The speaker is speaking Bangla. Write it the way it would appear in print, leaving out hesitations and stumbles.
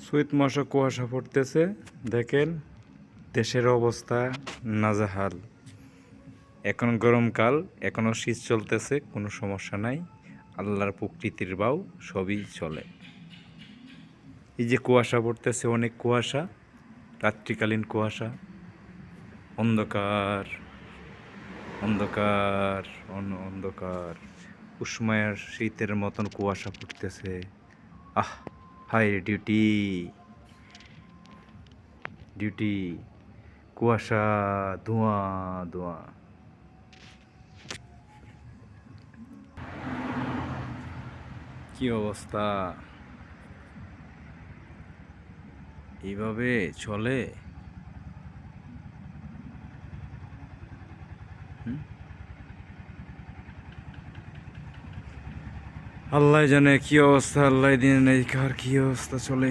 চৈত মাসে কুয়াশা পড়তেছে, দেখেন দেশের অবস্থা নাজেহাল। এখন গরমকাল, এখনো শীত চলতেছে, কোনো সমস্যা নাই। আল্লাহর প্রকৃতির বাও সবই চলে। এই যে কুয়াশা পড়তেছে, অনেক কুয়াশা, রাত্রিকালীন কুয়াশা, অন্ধকার অন্ধকার অন্ধকার, উষ্মায়ার শীতের মতন কুয়াশা পড়তেছে। আহ, হাই ডিউটি ডিউটি, কুয়াশা, ধোঁয়া ধোঁয়া। কি অবস্থা, এইভাবে চলে? আল্লাহ জানে কি অবস্থা, আল্লাহ দিন এই কার কি অবস্থা চলে।